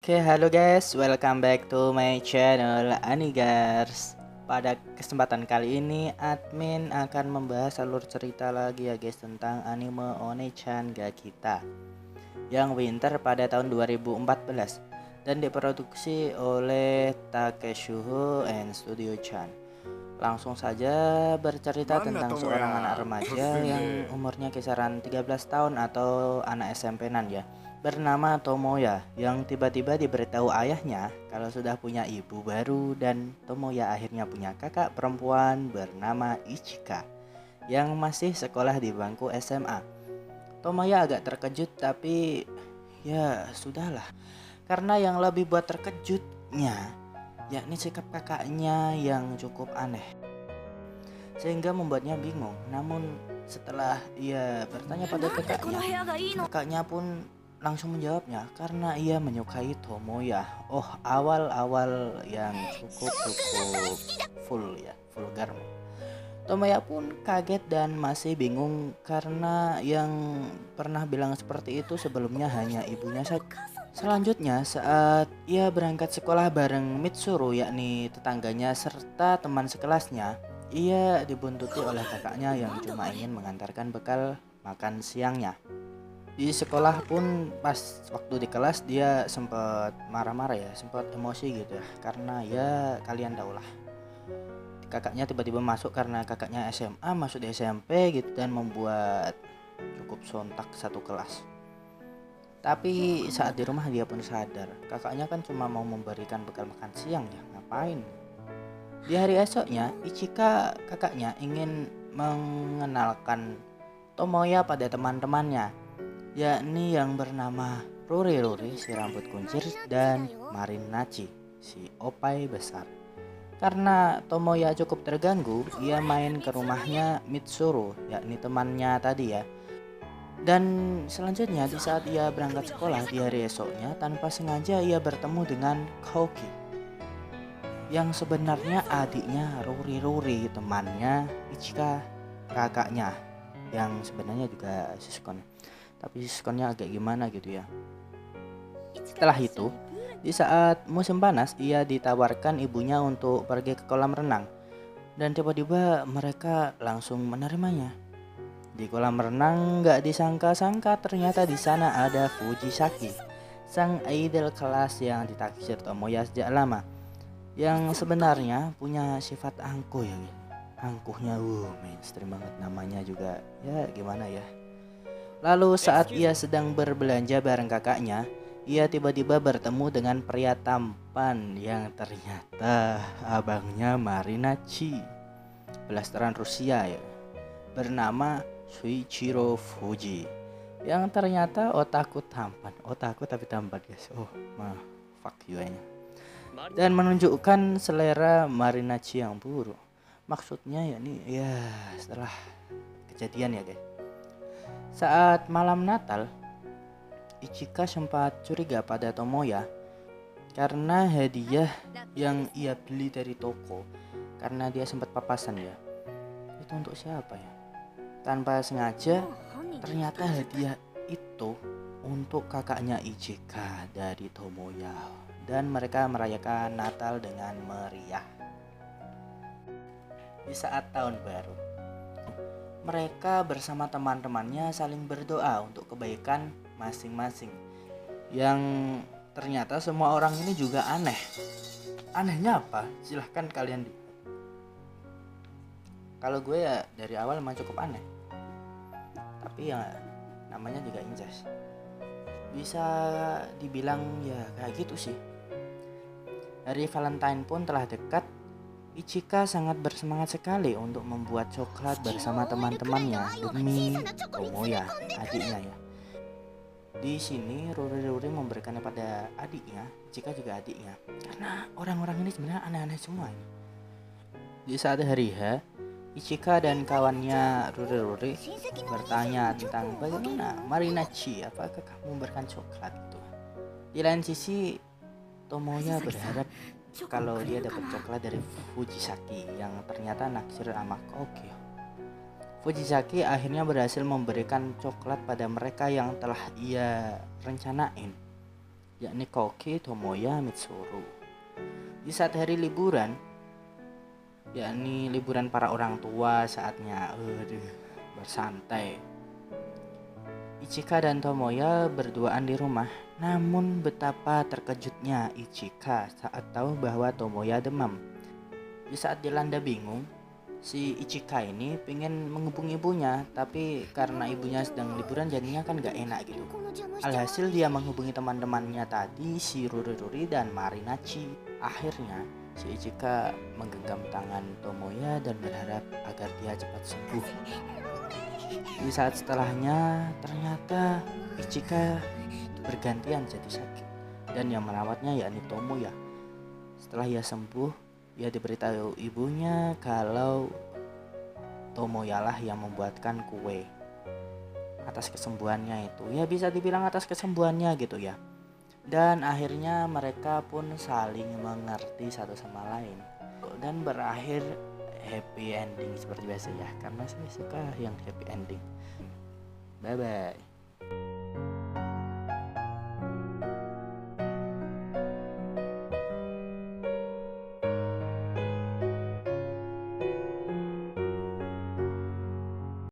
Oke, halo guys, welcome back to my channel Anigars. Pada kesempatan kali ini, admin akan membahas alur cerita lagi ya guys tentang anime One-chan ga Kita yang winter pada tahun 2014 dan diproduksi oleh Takeshuho and Studio Chan. Langsung saja bercerita tentang seorang anak remaja yang umurnya kisaran 13 tahun atau anak SMP-nan ya, bernama Tomoya, yang tiba-tiba diberitahu ayahnya kalau sudah punya ibu baru, dan Tomoya akhirnya punya kakak perempuan bernama Ichika yang masih sekolah di bangku SMA. Tomoya agak terkejut, tapi ya sudahlah, karena yang lebih buat terkejutnya yakni sikap kakaknya yang cukup aneh, sehingga membuatnya bingung. Namun setelah ia bertanya pada kakaknya pun langsung menjawabnya karena ia menyukai Tomoya. Oh, awal-awal yang cukup vulgar. Tomoya pun kaget dan masih bingung karena yang pernah bilang seperti itu sebelumnya hanya ibunya saja. Selanjutnya, saat ia berangkat sekolah bareng Mitsuru, yakni tetangganya serta teman sekelasnya, ia dibuntuti oleh kakaknya yang cuma ingin mengantarkan bekal makan siangnya. Di sekolah pun pas waktu di kelas dia sempat marah-marah ya, sempat emosi gitu ya, karena ya kalian tahulah, kakaknya tiba-tiba masuk karena kakaknya SMA masuk di SMP gitu, dan membuat cukup sontak satu kelas. Tapi saat di rumah dia pun sadar kakaknya kan cuma mau memberikan bekal makan siang ya, ngapain. Di hari esoknya, Ichika kakaknya ingin mengenalkan Tomoya pada teman-temannya, yakni yang bernama Ruri si rambut kuncir dan Marinachi si opai besar. Karena Tomoya cukup terganggu, ia main ke rumahnya Mitsuru, yakni temannya tadi ya. Dan selanjutnya di saat ia berangkat sekolah di hari esoknya, tanpa sengaja ia bertemu dengan Koki, yang sebenarnya adiknya Ruri, temannya Ichika kakaknya, yang sebenarnya juga siskon, tapi siskonnya agak gimana gitu ya. Setelah itu, di saat musim panas, ia ditawarkan ibunya untuk pergi ke kolam renang, dan tiba-tiba mereka langsung menerimanya. Di kolam renang, gak disangka-sangka ternyata di sana ada Fujisaki, sang idol kelas yang ditaksir Tomoya sejak lama, yang sebenarnya punya sifat angkuh ya. Angkuhnya mainstream banget, namanya juga ya gimana ya. Lalu saat ia sedang berbelanja bareng kakaknya, ia tiba-tiba bertemu dengan pria tampan yang ternyata abangnya Marinachi, blasteran Rusia ya, bernama Shuichiro Fuji, yang ternyata otaku tapi tampan guys. Oh fuck you nya. Dan menunjukkan selera Marinachi yang buruk. Maksudnya yakni ya setelah kejadian ya guys. Saat malam Natal, Ichika sempat curiga pada Tomoya karena hadiah yang ia beli dari toko, karena dia sempat papasan ya. Itu untuk siapa ya? Tanpa sengaja ternyata hadiah itu untuk kakaknya Ichika dari Tomoya, dan mereka merayakan Natal dengan meriah. Di saat tahun baru, mereka bersama teman-temannya saling berdoa untuk kebaikan masing-masing, yang ternyata semua orang ini juga aneh. Anehnya apa? Silahkan kalian lihat. Kalau gue ya dari awal memang cukup aneh, tapi ya namanya juga incest, bisa dibilang ya kayak gitu sih. Hari Valentine pun telah dekat. Ichika sangat bersemangat sekali untuk membuat coklat bersama teman-temannya demi Tomoya, adiknya ya. Di sini Ruri memberikannya pada adiknya, Ichika juga adiknya, karena orang-orang ini sebenarnya aneh-aneh semua ya. Di saat hari H, Ichika dan kawannya Ruri bertanya tentang bagaimana Marinachi, apakah kamu memberikan coklat itu. Di lain sisi, Tomoya berharap kalau dia dapat coklat dari Fujisaki yang ternyata naksir sama Koki. Fujisaki akhirnya berhasil memberikan coklat pada mereka yang telah ia rencanain. yakni Koki Tomoya Mitsuru. Di saat hari liburan, yakni liburan para orang tua, saatnya bersantai, Ichika dan Tomoya berduaan di rumah. Namun betapa terkejutnya Ichika saat tahu bahwa Tomoya demam. Di saat dilanda bingung, si Ichika ini pengen menghubungi ibunya, tapi karena ibunya sedang liburan jadinya kan gak enak gitu. Alhasil dia menghubungi teman-temannya tadi, si Ruri dan Marinachi. Akhirnya si Ichika menggenggam tangan Tomoya dan berharap agar dia cepat sembuh. Di saat setelahnya ternyata Ichika bergantian jadi sakit, dan yang merawatnya yakni Tomoya. Setelah ia sembuh, ia diberitahu ibunya kalau Tomoya lah yang membuatkan kue atas kesembuhannya itu. Ya bisa dibilang atas kesembuhannya gitu ya. Dan akhirnya mereka pun saling mengerti satu sama lain dan berakhir happy ending seperti biasa ya, karena saya suka yang happy ending. Bye bye.